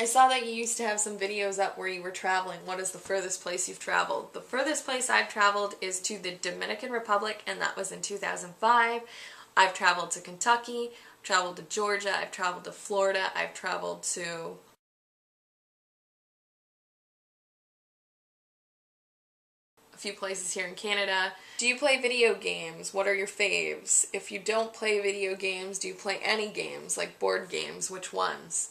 I saw that you used to have some videos up where you were traveling. What is the furthest place you've traveled? The furthest place I've traveled is to the Dominican Republic, and that was in 2005. I've traveled to Kentucky, I've traveled to Georgia, I've traveled to Florida, I've traveled to a few places here in Canada. Do you play video games? What are your faves? If you don't play video games, do you play any games, like board games? Which ones?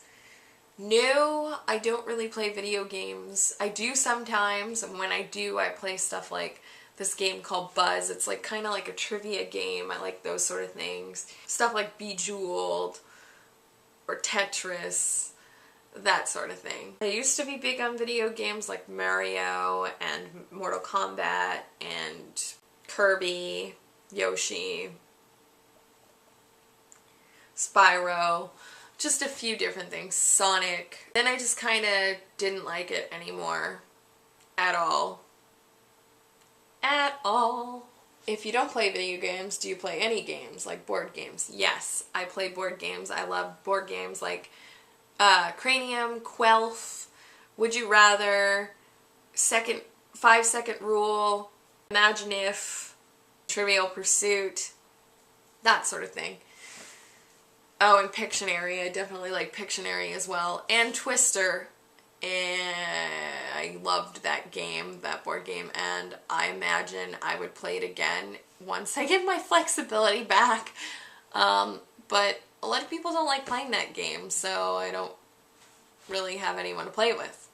No, I don't really play video games. I do sometimes, and when I do, I play stuff like this game called Buzz. It's like kind of like a trivia game. I like those sort of things. Stuff like Bejeweled or Tetris, that sort of thing. I used to be big on video games like Mario and Mortal Kombat and Kirby, Yoshi, Spyro. Just a few different things. Sonic. Then I just kind of didn't like it anymore. At all. At all. If you don't play video games, do you play any games? Like board games? Yes, I play board games. I love board games like Cranium, Quelf, Would You Rather, 5-Second Rule, Imagine If, Trivial Pursuit, that sort of thing. Oh, and Pictionary. I definitely like Pictionary as well. And Twister. And I loved that game, that board game, and I imagine I would play it again once I get my flexibility back. But a lot of people don't like playing that game, so I don't really have anyone to play it with.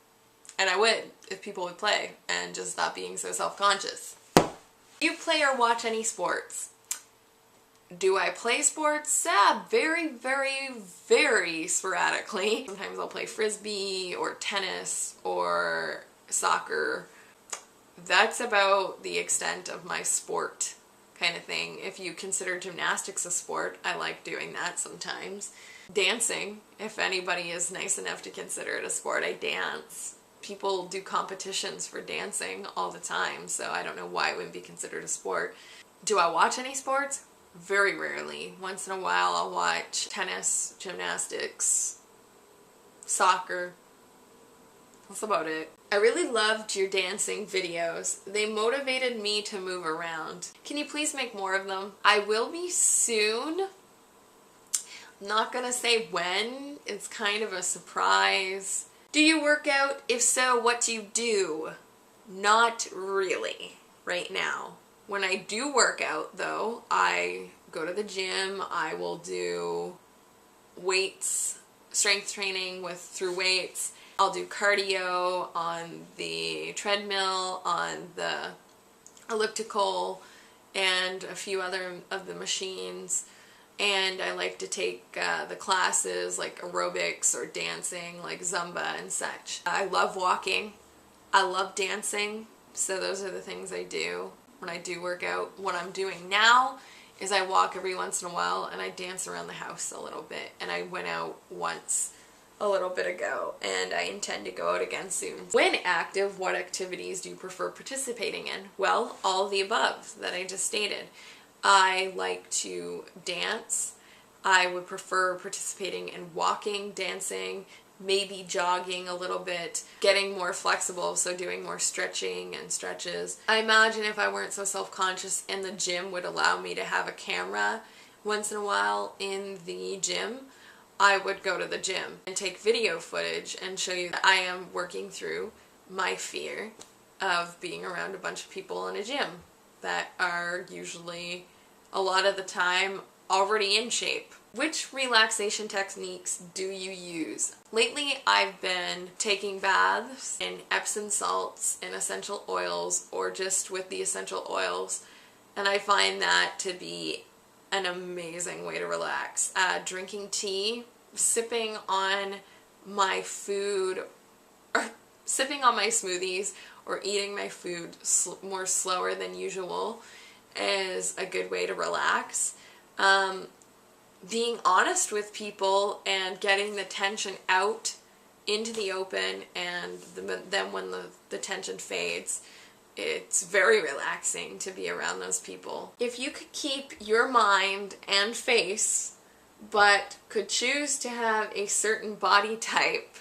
And I would, if people would play, and just stop being so self-conscious. Do you play or watch any sports? Do I play sports? Yeah, very, very, very sporadically. Sometimes I'll play frisbee or tennis or soccer. That's about the extent of my sport kind of thing. If you consider gymnastics a sport, I like doing that sometimes. Dancing, if anybody is nice enough to consider it a sport, I dance. People do competitions for dancing all the time, so I don't know why it wouldn't be considered a sport. Do I watch any sports? Very rarely. Once in a while I'll watch tennis, gymnastics, soccer. That's about it. I really loved your dancing videos. They motivated me to move around. Can you please make more of them? I will be soon. I'm not gonna say when. It's kind of a surprise. Do you work out? If so, what do you do? Not really right now. When I do work out, though, I go to the gym. I will do weights, strength training through weights. I'll do cardio on the treadmill, on the elliptical, and a few other of the machines. And I like to take the classes like aerobics or dancing, like Zumba and such. I love walking. I love dancing. So those are the things I do when I do work out. What I'm doing now is I walk every once in a while and I dance around the house a little bit. And I went out once a little bit ago and I intend to go out again soon. When active, what activities do you prefer participating in? Well, all of the above that I just stated. I like to dance. I would prefer participating in walking, dancing, maybe jogging a little bit, getting more flexible, so doing more stretching and stretches. I imagine if I weren't so self-conscious and the gym would allow me to have a camera once in a while in the gym, I would go to the gym and take video footage and show you that I am working through my fear of being around a bunch of people in a gym that are usually, a lot of the time, already in shape. Which relaxation techniques do you use? Lately I've been taking baths in Epsom salts and essential oils, or just with the essential oils, and I find that to be an amazing way to relax. Drinking tea, sipping on my food, or sipping on my smoothies, or eating my food more slower than usual is a good way to relax. Being honest with people and getting the tension out into the open, and then when the tension fades, it's very relaxing to be around those people. If you could keep your mind and face, but could choose to have a certain body type,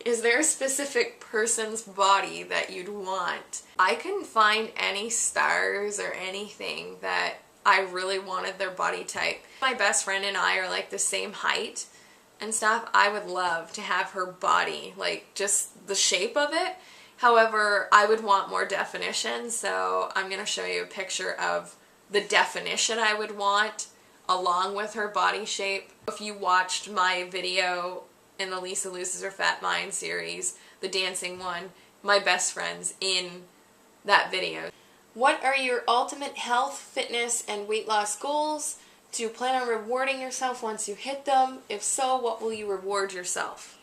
Is there a specific person's body that you'd want? I couldn't find any stars or anything that I really wanted their body type. My best friend and I are like the same height and stuff. I would love to have her body, like just the shape of it. However, I would want more definition, so I'm going to show you a picture of the definition I would want along with her body shape. If you watched my video in the Lisa Loses Her Fat Mind series, the dancing one, my best friend's in that video. What are your ultimate health, fitness, and weight loss goals? Do you plan on rewarding yourself once you hit them? If so, what will you reward yourself?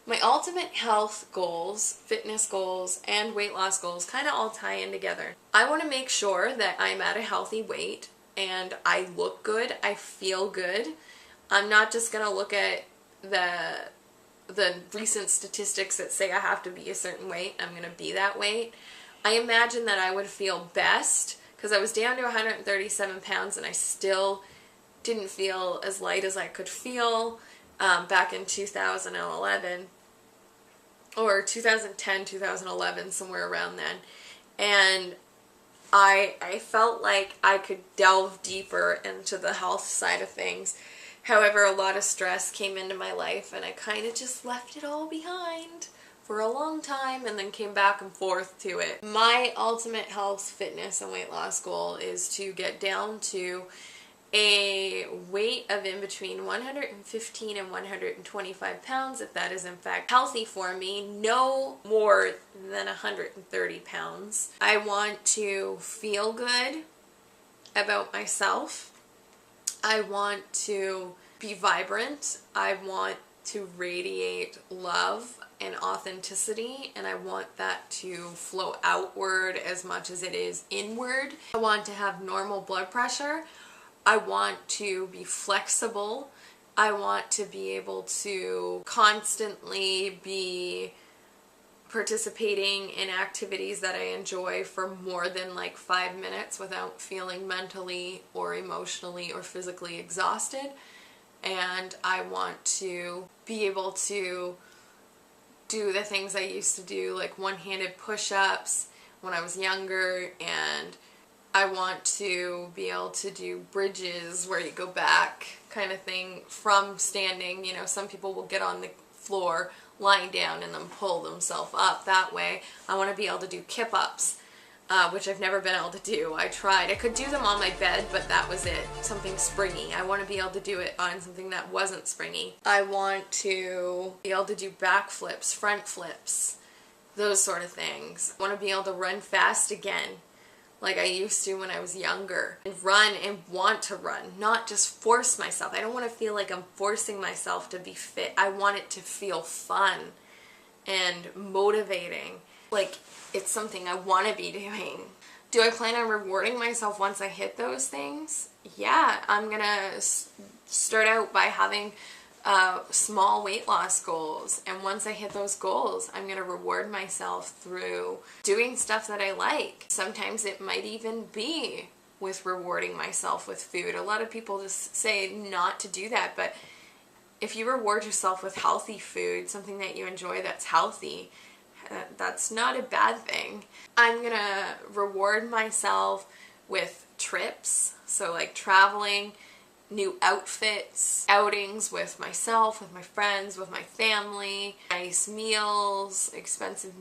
My ultimate health goals, fitness goals, and weight loss goals kind of all tie in together. I want to make sure that I'm at a healthy weight and I look good, I feel good. I'm not just going to look at the recent statistics that say I have to be a certain weight. I'm going to be that weight. I imagine that I would feel best because I was down to 137 pounds and I still didn't feel as light as I could feel back in 2011 or 2010, 2011, somewhere around then. And I felt like I could delve deeper into the health side of things. However, a lot of stress came into my life and I kind of just left it all behind for a long time and then came back and forth to it. My ultimate health, fitness, and weight loss goal is to get down to a weight of in between 115 and 125 pounds, if that is in fact healthy for me, no more than 130 pounds. I want to feel good about myself. I want to be vibrant. I want to radiate love and authenticity, and I want that to flow outward as much as it is inward. I want to have normal blood pressure. I want to be flexible. I want to be able to constantly be participating in activities that I enjoy for more than like 5 minutes without feeling mentally or emotionally or physically exhausted. And I want to be able to do the things I used to do, like one-handed push-ups when I was younger, and I want to be able to do bridges where you go back kind of thing from standing. You know, some people will get on the floor lying down and then pull themselves up that way. I want to be able to do kip-ups, which I've never been able to do. I tried. I could do them on my bed, but that was it. Something springy. I want to be able to do it on something that wasn't springy. I want to be able to do back flips, front flips, those sort of things. I want to be able to run fast again, like I used to when I was younger, and run and want to run, not just force myself. I don't want to feel like I'm forcing myself to be fit. I want it to feel fun and motivating, like it's something I want to be doing. Do I plan on rewarding myself once I hit those things? Yeah, I'm gonna start out by having small weight loss goals, and once I hit those goals, I'm going to reward myself through doing stuff that I like. Sometimes it might even be with rewarding myself with food. A lot of people just say not to do that, but if you reward yourself with healthy food, something that you enjoy that's healthy, that's not a bad thing. I'm going to reward myself with trips, so like traveling, new outfits, outings with myself, with my friends, with my family, nice meals, expensive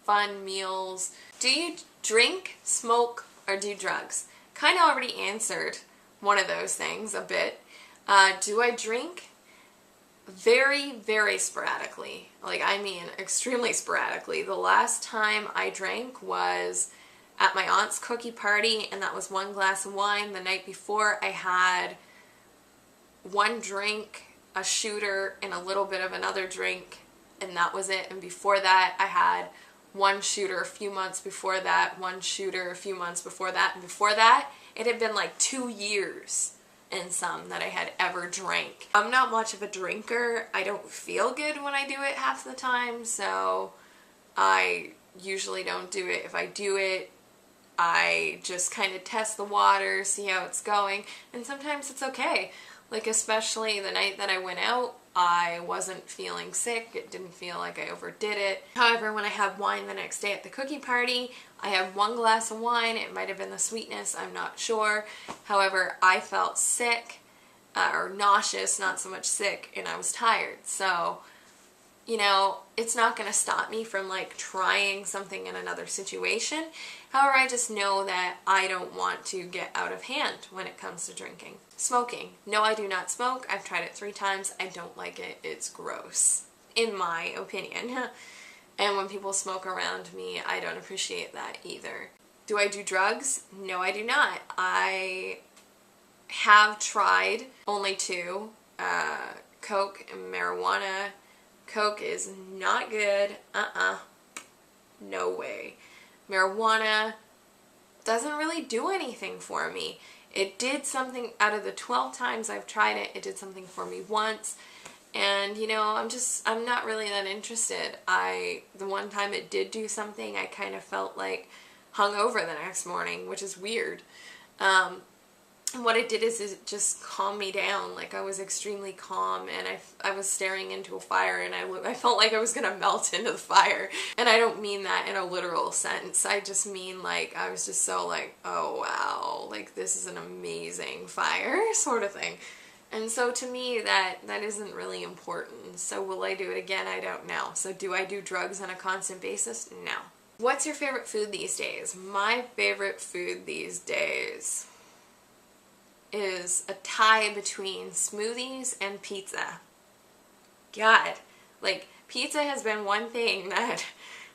fun meals. Do you drink, smoke, or do drugs? Kind of already answered one of those things a bit. Do I drink? Very, very sporadically. Like, I mean, extremely sporadically. The last time I drank was at my aunt's cookie party, and that was 1 glass of wine. The night before, I had 1 drink, a shooter, and a little bit of another drink, and that was it. And before that, I had 1 shooter a few months before that, 1 shooter a few months before that, and before that, it had been like 2 years and some that I had ever drank. I'm not much of a drinker. I don't feel good when I do it half the time, so I usually don't do it. If I do it, I just kind of test the water, see how it's going, and sometimes it's okay. Like, especially the night that I went out I wasn't feeling sick. It didn't feel like I overdid it. However, when I had wine the next day at the cookie party, I had one glass of wine. It might have been the sweetness, I'm not sure. However, I felt sick, or nauseous, not so much sick, and I was tired. So, you know, it's not going to stop me from like trying something in another situation. However, I just know that I don't want to get out of hand when it comes to drinking. Smoking. No, I do not smoke. I've tried it 3 times. I don't like it. It's gross, in my opinion. And when people smoke around me, I don't appreciate that either. Do I do drugs? No, I do not. I have tried only 2, coke and marijuana. Coke is not good. No way. Marijuana doesn't really do anything for me. It did something out of the 12 times I've tried it. It did something for me once. And, you know, I'm not really that interested. The one time it did do something, I kind of felt like hungover the next morning, which is weird. And what it did is it just calmed me down. Like, I was extremely calm, and I was staring into a fire, and I felt like I was gonna melt into the fire. And I don't mean that in a literal sense. I just mean, like, I was just so like, oh wow, like this is an amazing fire sort of thing. And so to me, that isn't really important. So will I do it again? I don't know. So do I do drugs on a constant basis? No. What's your favorite food these days? My favorite food these days is a tie between smoothies and pizza. God, like, pizza has been one thing that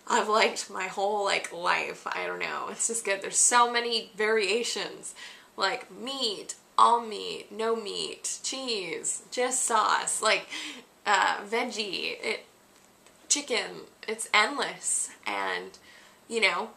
I've liked my whole like life. I don't know, it's just good. There's so many variations, like meat, all meat, no meat, cheese, just sauce, like veggie, chicken. It's endless. And you know,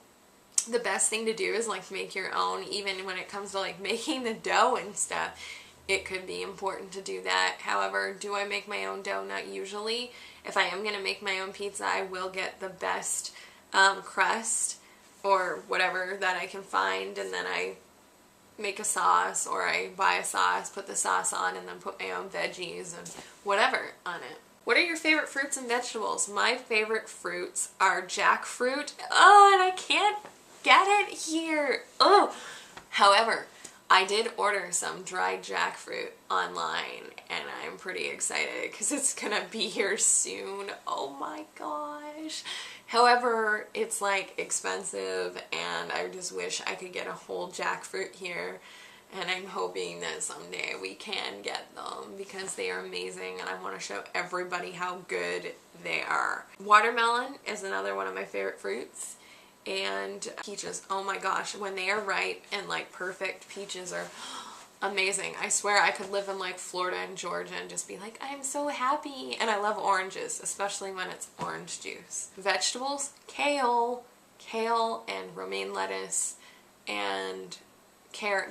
the best thing to do is like make your own. Even when it comes to like making the dough and stuff, it could be important to do that. However, do I make my own dough? Not usually. If I am going to make my own pizza, I will get the best crust or whatever that I can find, and then I make a sauce, or I buy a sauce, put the sauce on, and then put my own veggies and whatever on it. What are your favorite fruits and vegetables? My favorite fruits are jackfruit. Oh, and I can't get it here. Oh, however, I did order some dried jackfruit online, and I'm pretty excited because it's gonna be here soon. Oh my gosh. However, it's like expensive, and I just wish I could get a whole jackfruit here, and I'm hoping that someday we can get them because they are amazing, and I want to show everybody how good they are. Watermelon is another one of my favorite fruits. And peaches, oh my gosh, when they are ripe and like perfect, peaches are amazing. I swear I could live in like Florida and Georgia and just be like, I'm so happy. And I love oranges, especially when it's orange juice. Vegetables, kale and romaine lettuce and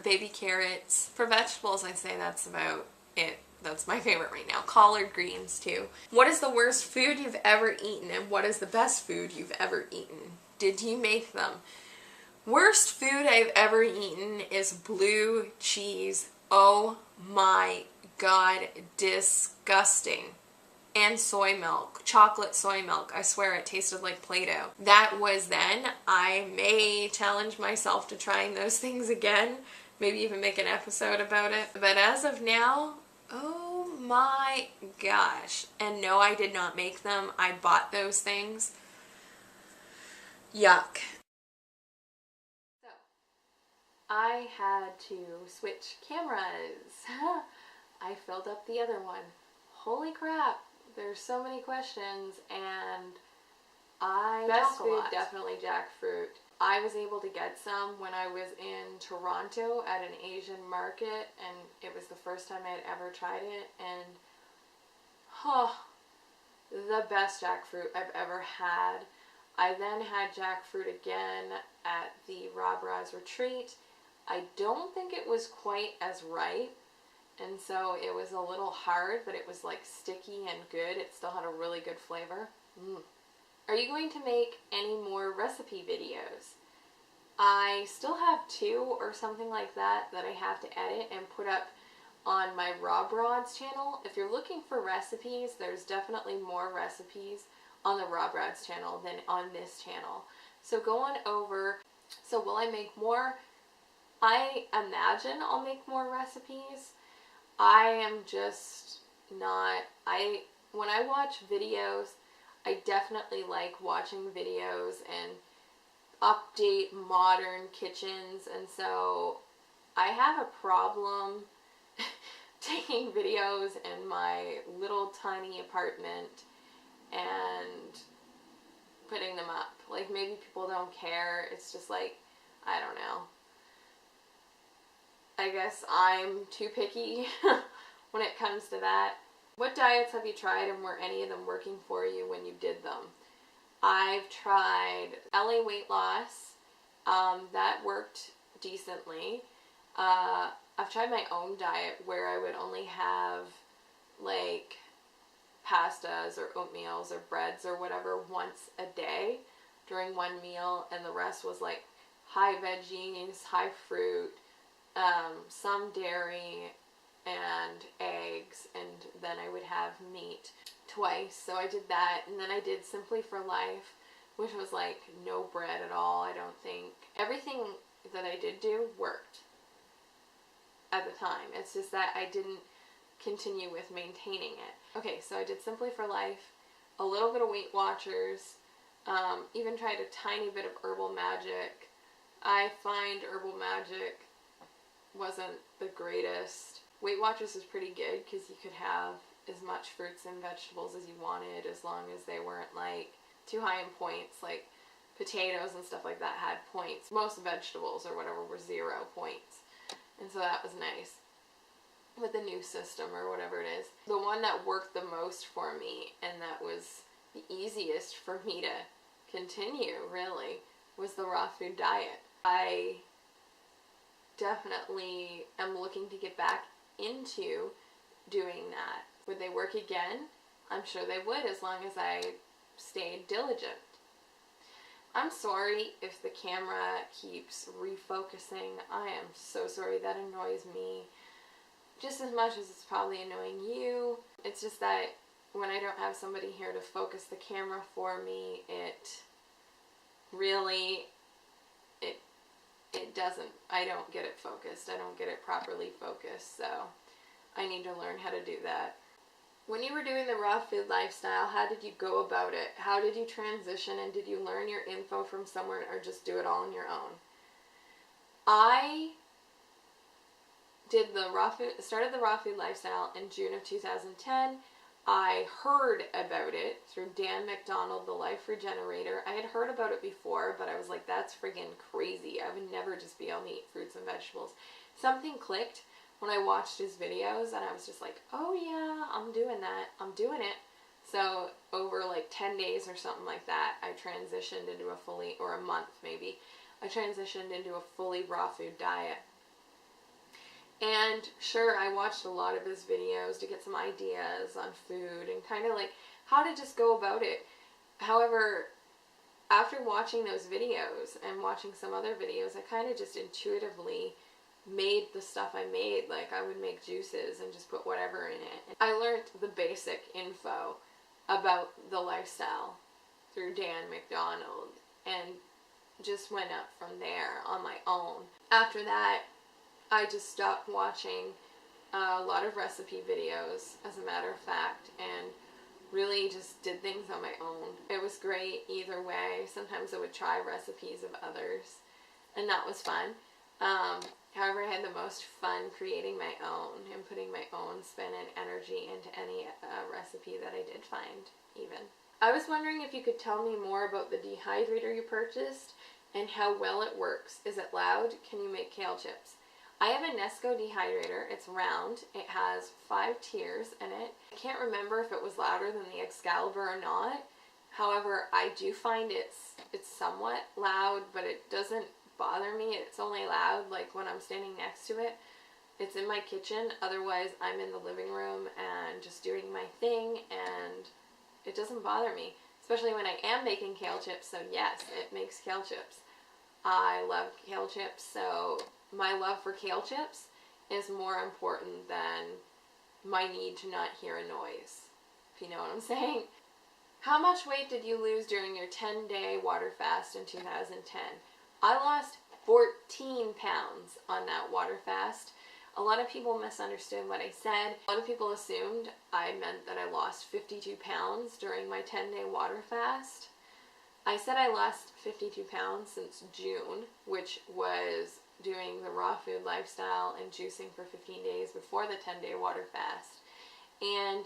baby carrots. For vegetables, I'd say that's about it. That's my favorite right now. Collard greens too. What is the worst food you've ever eaten, and what is the best food you've ever eaten? Did you make them? Worst food I've ever eaten is blue cheese. Oh my god, disgusting. And soy milk, chocolate soy milk. I swear it tasted like Play-Doh. That was then. I may challenge myself to trying those things again. Maybe even make an episode about it. But as of now, oh my gosh. And no, I did not make them. I bought those things. Yuck. So, I had to switch cameras. I filled up the other one. Holy crap, there's so many questions, and best food, definitely jackfruit. I was able to get some when I was in Toronto at an Asian market, and it was the first time I had ever tried it, and the best jackfruit I've ever had. I then had jackfruit again at the Rob Raz retreat. I don't think it was quite as ripe, and so it was a little hard, but it was like sticky and good. It still had a really good flavor. Are you going to make any more recipe videos? I still have 2 or something like that I have to edit and put up on my Raw Broads channel. If you're looking for recipes, there's definitely more recipes on the Raw Broads channel than on this channel. So go on over. So will I make more? I imagine I'll make more recipes. I am just not, when I watch videos, I definitely like watching videos and update modern kitchens, and so I have a problem taking videos in my little tiny apartment and putting them up. Like, maybe people don't care. It's just like, I don't know. I guess I'm too picky when it comes to that. What diets have you tried, and were any of them working for you when you did them? I've tried LA weight loss. That worked decently. I've tried my own diet where I would only have like pastas or oatmeals or breads or whatever once a day during one meal, and the rest was like high veggies, high fruit, some dairy and eggs, and then I would have meat twice. So I did that, and then I did Simply for Life, which was like no bread at all. I don't think everything that I did do worked at the time. It's just that I didn't continue with maintaining it. Okay, so I did Simply for Life, a little bit of Weight Watchers, even tried a tiny bit of Herbal Magic. I find Herbal Magic wasn't the greatest. Weight Watchers is pretty good because you could have as much fruits and vegetables as you wanted, as long as they weren't like too high in points. Like potatoes and stuff like that had points. Most vegetables or whatever were 0 points, and so that was nice with the new system or whatever it is. The one that worked the most for me, and that was the easiest for me to continue really, was the raw food diet. I definitely am looking to get back into doing that. Would they work again? I'm sure they would, as long as I stayed diligent. I'm sorry if the camera keeps refocusing. I am so sorry. That annoys me just as much as it's probably annoying you. It's just that when I don't have somebody here to focus the camera for me, it really, it doesn't, I don't get it focused. I don't get it properly focused, so I need to learn how to do that. When you were doing the raw food lifestyle, how did you go about it? How did you transition, and did you learn your info from somewhere or just do it all on your own? I did the started the raw food lifestyle in June of 2010. I heard about it through Dan McDonald, the Life Regenerator. I had heard about it before, but I was like, that's friggin' crazy. I would never just be able to eat fruits and vegetables. Something clicked when I watched his videos, and I was just like, oh yeah, I'm doing that. I'm doing it. So over like 10 days or something like that, I transitioned into a fully, or a month maybe, I transitioned into a fully raw food diet. And sure, I watched a lot of his videos to get some ideas on food and kind of like how to just go about it. However, after watching those videos and watching some other videos, I kind of just intuitively made the stuff I made. Like, I would make juices and just put whatever in it. I learned the basic info about the lifestyle through Dan McDonald and just went up from there on my own. After that, I just stopped watching a lot of recipe videos, as a matter of fact, and really just did things on my own. It was great either way. Sometimes I would try recipes of others, and that was fun. However, I had the most fun creating my own and putting my own spin and energy into any recipe that I did find, even. I was wondering if you could tell me more about the dehydrator you purchased and how well it works. Is it loud? Can you make kale chips? I have a Nesco dehydrator. It's round. It has 5 tiers in it. I can't remember if it was louder than the Excalibur or not. However, I do find it's somewhat loud, but it doesn't bother me. It's only loud like when I'm standing next to it. It's in my kitchen. Otherwise, I'm in the living room and just doing my thing, and it doesn't bother me. Especially when I am making kale chips, so yes, it makes kale chips. I love kale chips, so my love for kale chips is more important than my need to not hear a noise, if you know what I'm saying. How much weight did you lose during your 10-day water fast in 2010? I lost 14 pounds on that water fast. A lot of people misunderstood what I said. A lot of people assumed I meant that I lost 52 pounds during my 10-day water fast. I said I lost 52 pounds since June, which was doing the raw food lifestyle and juicing for 15 days before the 10-day water fast. And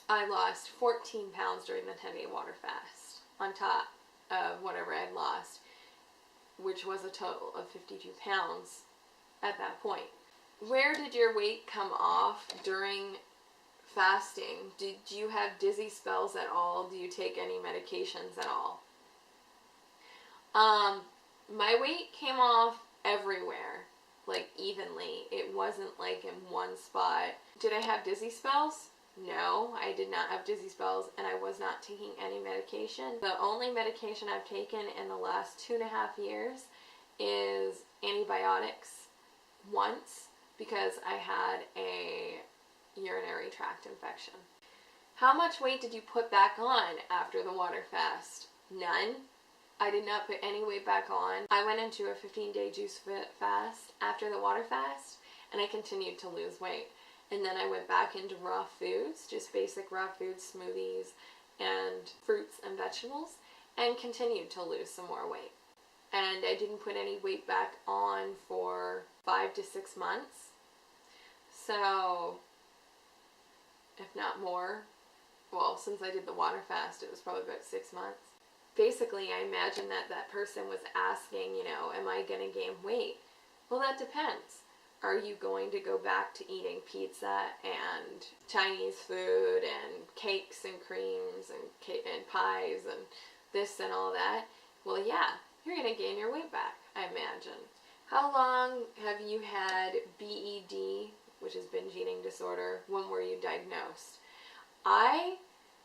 I lost 14 pounds during the 10-day water fast on top of whatever I'd lost, which was a total of 52 pounds at that point. Where did your weight come off during fasting? Did you have dizzy spells at all? Do you take any medications at all? My weight came off everywhere, like evenly. It wasn't like in one spot. Did I have dizzy spells? No, I did not have dizzy spells, and I was not taking any medication. The only medication I've taken in the last 2.5 years is antibiotics once, because I had a urinary tract infection. How much weight did you put back on after the water fast? None. I did not put any weight back on. I went into a 15-day juice fast after the water fast, and I continued to lose weight. And then I went back into raw foods, just basic raw foods, smoothies, and fruits and vegetables, and continued to lose some more weight. And I didn't put any weight back on for 5 to 6 months. So, if not more, well, since I did the water fast, it was probably about 6 months. Basically, I imagine that that person was asking, am I going to gain weight? Well, that depends. Are you going to go back to eating pizza and Chinese food and cakes and creams and pies and this and all that? Well, yeah, you're going to gain your weight back, I imagine. How long have you had BED, which is binge eating disorder? When were you diagnosed? I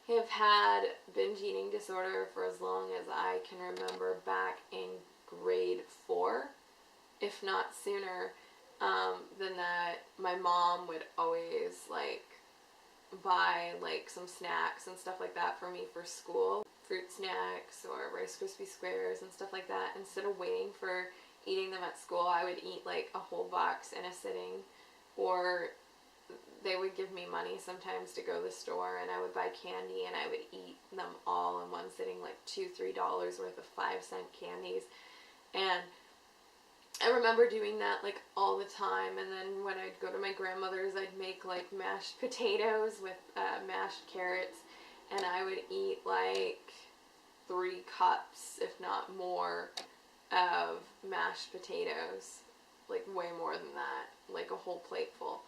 have had binge eating disorder for as long as I can remember, back in grade 4, if not sooner. Than that. My mom would always buy some snacks and stuff like that for me for school, fruit snacks or Rice Krispie Squares and stuff like that. Instead of waiting for eating them at school, I would eat a whole box in a sitting, or they would give me money sometimes to go to the store, and I would buy candy and I would eat them all in one sitting, $2-3 worth of 5-cent candies. And I remember doing that all the time. And then when I'd go to my grandmother's, I'd make mashed potatoes with mashed carrots, and I would eat 3 cups, if not more, of mashed potatoes, way more than that, a whole plate full.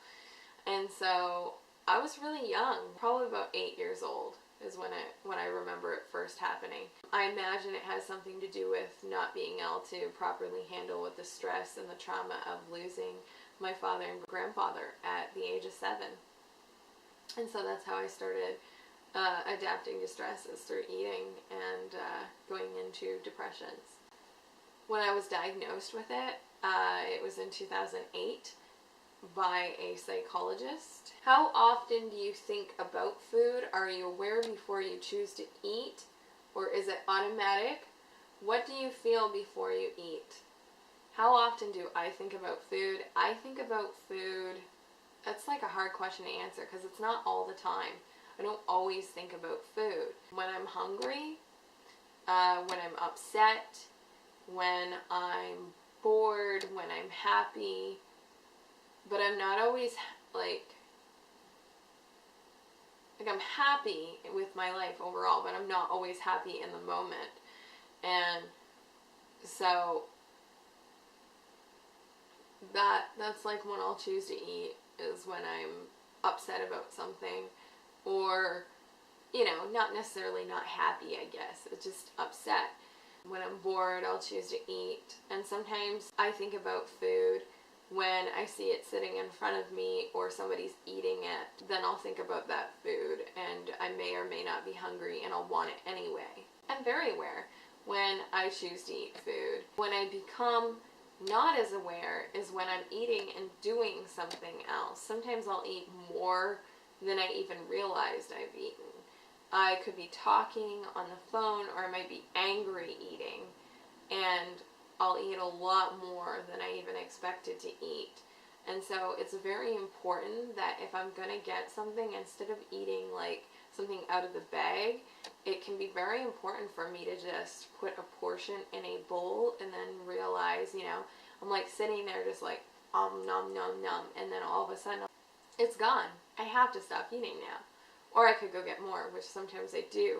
And so I was really young, probably about 8 years old is when I remember it first happening. I imagine it has something to do with not being able to properly handle with the stress and the trauma of losing my father and grandfather at the age of 7. And so that's how I started adapting to stress, is through eating and going into depressions. When I was diagnosed with it, it was in 2008 by a psychologist. How often do you think about food? Are you aware before you choose to eat, or is it automatic? What do you feel before you eat? How often do I think about food? I think about food, that's a hard question to answer because it's not all the time. I don't always think about food. When I'm hungry, when I'm upset, when I'm bored, when I'm happy, but I'm not always I'm happy with my life overall, but I'm not always happy in the moment. And so that's when I'll choose to eat, is when I'm upset about something, or not necessarily not happy, I guess. It's just upset. When I'm bored, I'll choose to eat. And sometimes I think about food when I see it sitting in front of me or somebody's eating it. Then I'll think about that food, and I may or may not be hungry, and I'll want it anyway. I'm very aware when I choose to eat food. When I become not as aware is when I'm eating and doing something else. Sometimes I'll eat more than I even realized I've eaten. I could be talking on the phone, or I might be angry eating, and I'll eat a lot more than I even expected to eat. And so it's very important that if I'm going to get something, instead of eating like something out of the bag, it can be very important for me to just put a portion in a bowl and then realize, you know, I'm like sitting there just like, nom nom nom, and then all of a sudden it's gone. I have to stop eating now. Or I could go get more, which sometimes I do.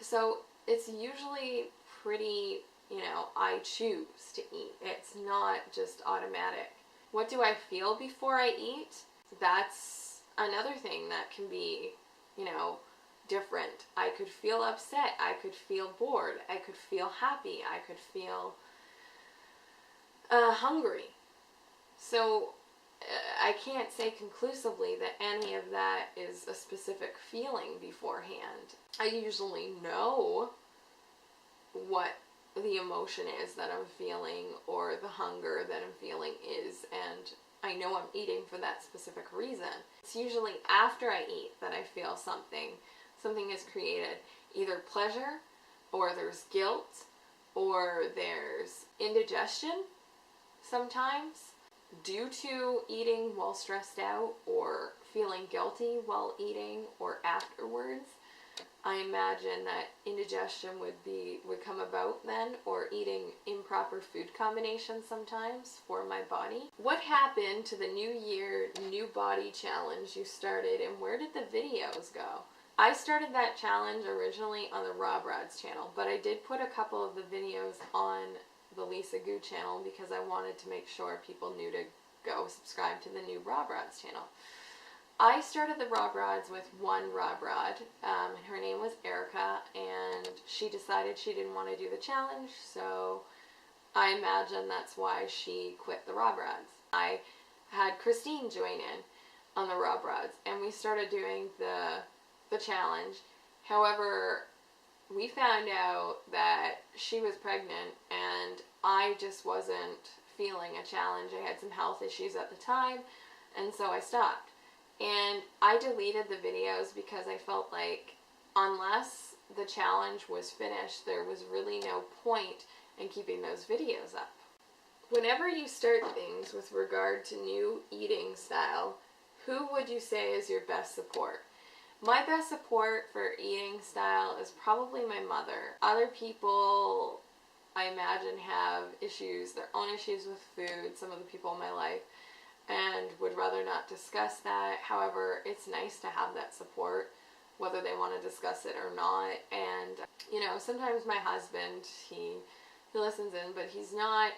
So it's usually pretty, you know, I choose to eat. It's not just automatic. What do I feel before I eat? That's another thing that can be, you know, different. I could feel upset. I could feel bored. I could feel happy. I could feel hungry. So I can't say conclusively that any of that is a specific feeling beforehand. I usually know what the emotion is that I'm feeling, or the hunger that I'm feeling is, and I know I'm eating for that specific reason. It's usually after I eat that I feel something. Something is created. Either pleasure, or there's guilt, or there's indigestion sometimes, due to eating while stressed out, or feeling guilty while eating, or afterwards. I imagine that indigestion would come about then, or eating improper food combinations sometimes for my body. What happened to the New Year, New Body Challenge you started, and where did the videos go? I started that challenge originally on the Rob Rod's channel, but I did put a couple of the videos on the LisaGou channel because I wanted to make sure people knew to go subscribe to the new Rob Rod's channel. I started the Rob Rods with one Rob Rod, and her name was Erica, and she decided she didn't want to do the challenge, so I imagine that's why she quit the Rob Rods. I had Christine join in on the Rob Rods, and we started doing the challenge. However, we found out that she was pregnant, and I just wasn't feeling a challenge. I had some health issues at the time, and so I stopped. And I deleted the videos because I felt like unless the challenge was finished, there was really no point in keeping those videos up. Whenever you start things with regard to new eating style, who would you say is your best support? My best support for eating style is probably my mother. Other people, I imagine, have issues, their own issues with food, some of the people in my life, and would rather not discuss that. However, it's nice to have that support, whether they want to discuss it or not. And, you know, sometimes my husband, he listens in, but he's not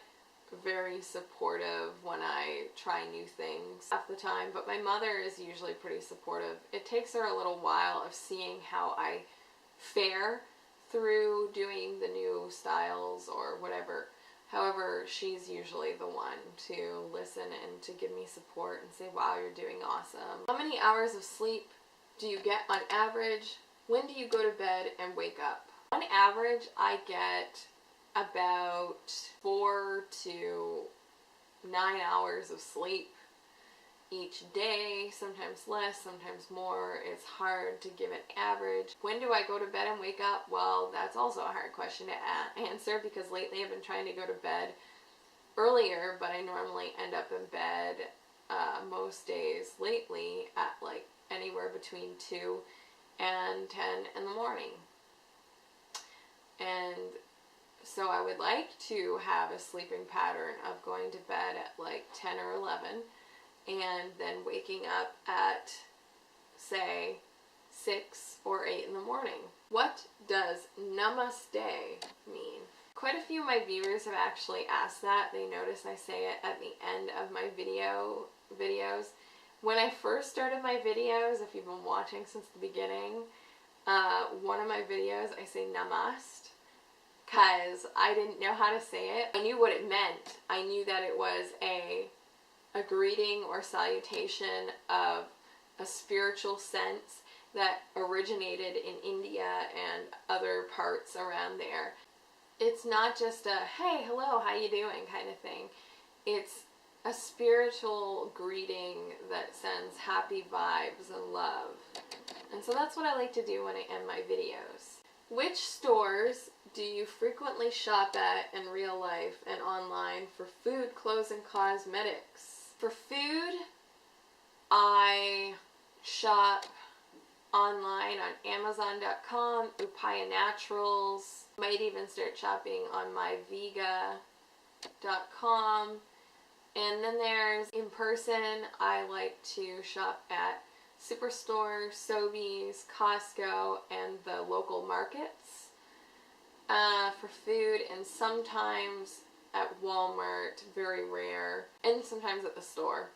very supportive when I try new things half the time. But my mother is usually pretty supportive. It takes her a little while of seeing how I fare through doing the new styles or whatever. However, she's usually the one to listen and to give me support and say, wow, you're doing awesome. How many hours of sleep do you get on average? When do you go to bed and wake up? On average, I get about 4 to 9 hours of sleep each day, sometimes less, sometimes more. It's hard to give an average. When do I go to bed and wake up? Well, that's also a hard question to answer because lately I've been trying to go to bed earlier, but I normally end up in bed most days lately at like anywhere between 2 and 10 in the morning. And so I would like to have a sleeping pattern of going to bed at like 10 or 11 and then waking up at, say, 6 or 8 in the morning. What does namaste mean? Quite a few of my viewers have actually asked that. They notice I say it at the end of my videos. When I first started my videos, if you've been watching since the beginning, one of my videos I say namaste because I didn't know how to say it. I knew what it meant. I knew that it was a greeting or salutation of a spiritual sense that originated in India and other parts around there. It's not just a, hey, hello, how you doing kind of thing. It's a spiritual greeting that sends happy vibes and love. And so that's what I like to do when I end my videos. Which stores do you frequently shop at in real life and online for food, clothes, and cosmetics? For food, I shop online on Amazon.com, Upaya Naturals. Might even start shopping on myvega.com. And then there's in person, I like to shop at Superstore, Sobeys, Costco, and the local markets for food, and sometimes at Walmart, very rare, and sometimes at the store,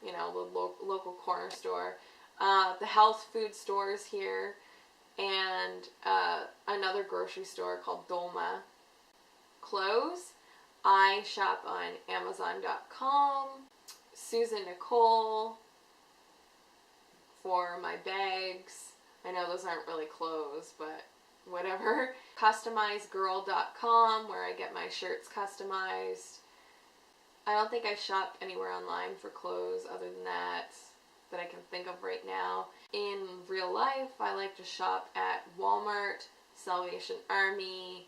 you know, the local corner store. The health food stores here, and another grocery store called Doma. Clothes, I shop on Amazon.com, Susan Nicole for my bags. I know those aren't really clothes, but whatever. CustomizedGirl.com, where I get my shirts customized. I don't think I shop anywhere online for clothes other than that I can think of right now. In real life, I like to shop at Walmart, Salvation Army,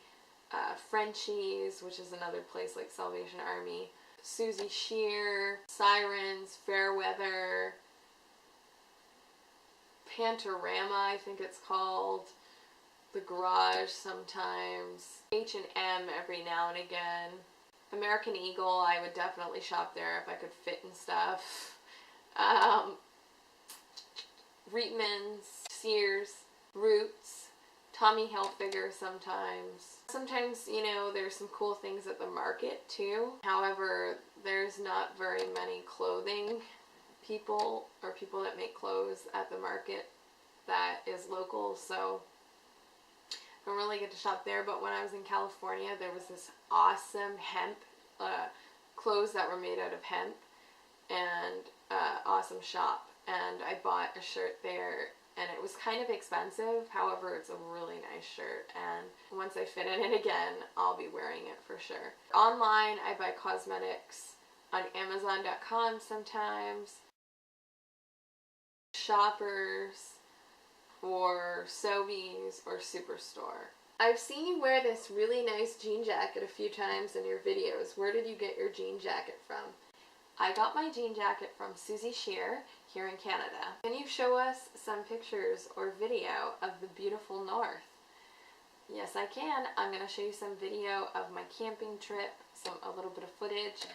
Frenchies, which is another place like Salvation Army, Susie Shear, Sirens, Fairweather, Pantorama, I think it's called, The Garage sometimes, H&M every now and again, American Eagle, I would definitely shop there if I could fit and stuff, Reitman's, Sears, Roots, Tommy Hilfiger sometimes. Sometimes, you know, there's some cool things at the market too. However, there's not very many clothing people or people that make clothes at the market that is local, so I don't really get to shop there. But when I was in California, there was this awesome hemp clothes that were made out of hemp, and awesome shop, and I bought a shirt there, and it was kind of expensive. However, it's a really nice shirt, and once I fit in it again, I'll be wearing it for sure. Online, I buy cosmetics on Amazon.com sometimes, Shoppers, or Sobeys, or Superstore. I've seen you wear this really nice jean jacket a few times in your videos. Where did you get your jean jacket from? I got my jean jacket from Susie Shear here in Canada. Can you show us some pictures or video of the beautiful north? Yes, I can. I'm going to show you some video of my camping trip, a little bit of footage.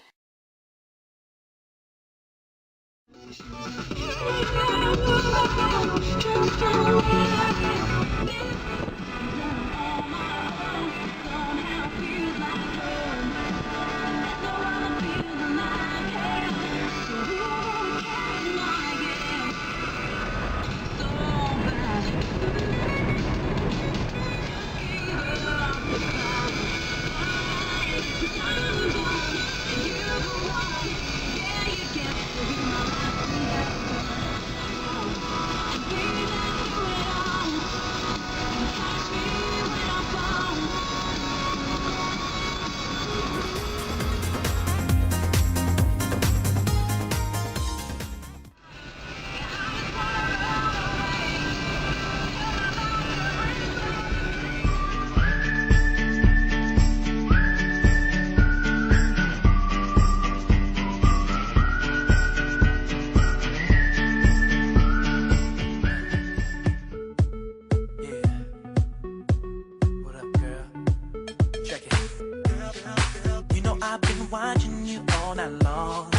Watching you all night long.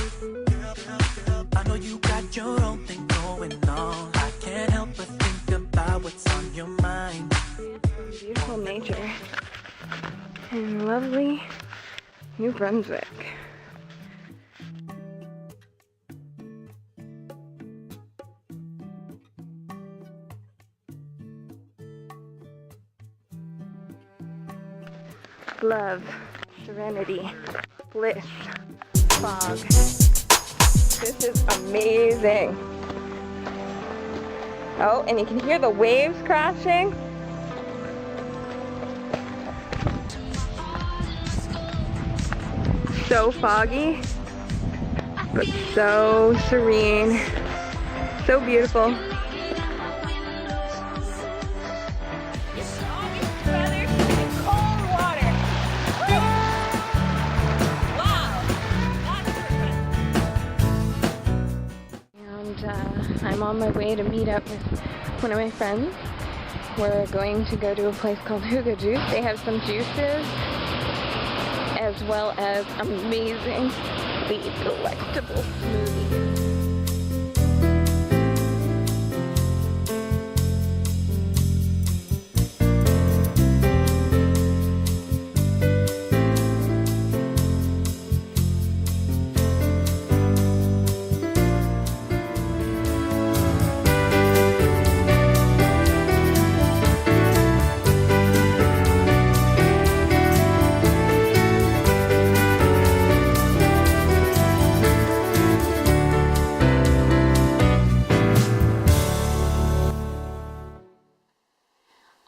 I know you got your own thing going on. I can't help but think about what's on your mind. Beautiful nature in lovely New Brunswick. Love, serenity, bliss, fog. This is amazing. Oh, and you can hear the waves crashing. so foggy, but so serene, so beautiful. I'm on my way to meet up with one of my friends. We're going to go to a place called Huga Juice. They have some juices as well as amazingly delectable smoothies.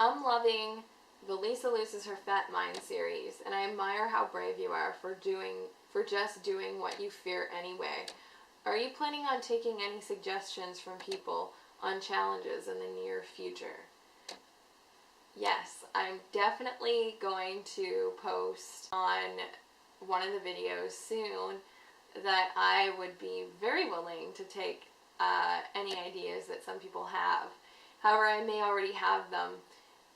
I'm loving the Lisa Loses Her Fat Mind series, and I admire how brave you are for just doing what you fear anyway. Are you planning on taking any suggestions from people on challenges in the near future? Yes, I'm definitely going to post on one of the videos soon that I would be very willing to take any ideas that some people have. However, I may already have them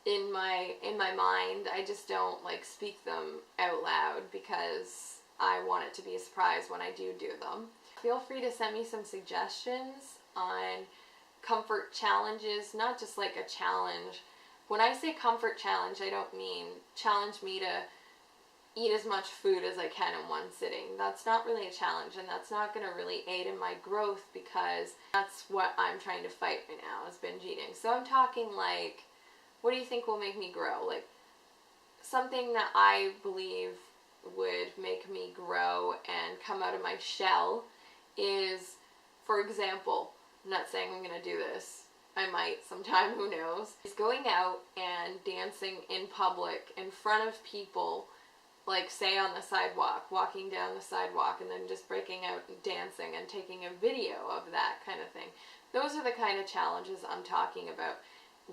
in my mind. I just don't like speak them out loud because I want it to be a surprise when I do them. Feel free to send me some suggestions on comfort challenges, not just like a challenge. When I say comfort challenge, I don't mean challenge me to eat as much food as I can in one sitting. That's not really a challenge, and that's not going to really aid in my growth because that's what I'm trying to fight right now, is binge eating. So I'm talking like, what do you think will make me grow? Like something that I believe would make me grow and come out of my shell is, for example, I'm not saying I'm going to do this. I might sometime, who knows. Is going out and dancing in public in front of people, like say on the sidewalk, walking down the sidewalk, and then just breaking out and dancing and taking a video of that kind of thing. Those are the kind of challenges I'm talking about.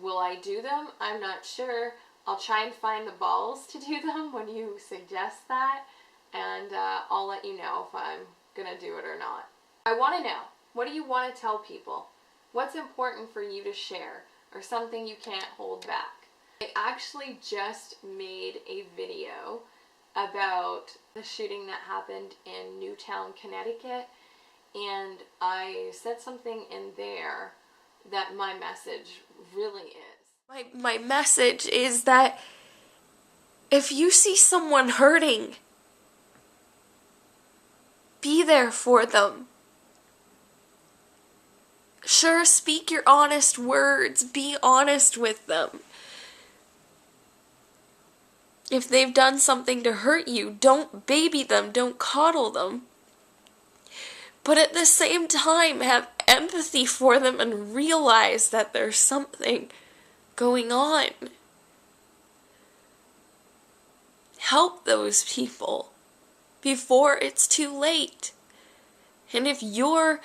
Will I do them? I'm not sure. I'll try and find the balls to do them when you suggest that, and I'll let you know if I'm going to do it or not. I want to know, what do you want to tell people? What's important for you to share, or something you can't hold back? I actually just made a video about the shooting that happened in Newtown, Connecticut, and I said something in there that my message really is. My message is that if you see someone hurting, be there for them. Sure, speak your honest words. Be honest with them. If they've done something to hurt you, don't baby them, don't coddle them. But at the same time, have empathy for them and realize that there's something going on. Help those people before it's too late. And if you're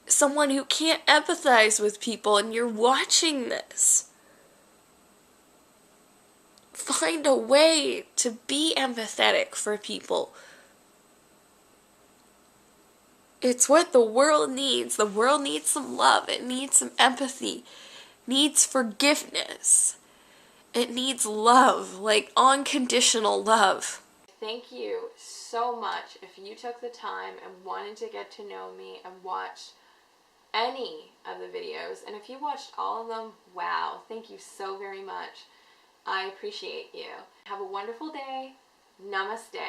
someone who can't empathize with people and you're watching this, find a way to be empathetic for people. It's what the world needs. The world needs some love. It needs some empathy. It needs forgiveness. It needs love, like unconditional love. Thank you so much if you took the time and wanted to get to know me and watch any of the videos. And if you watched all of them, wow, thank you so very much. I appreciate you. Have a wonderful day. Namaste.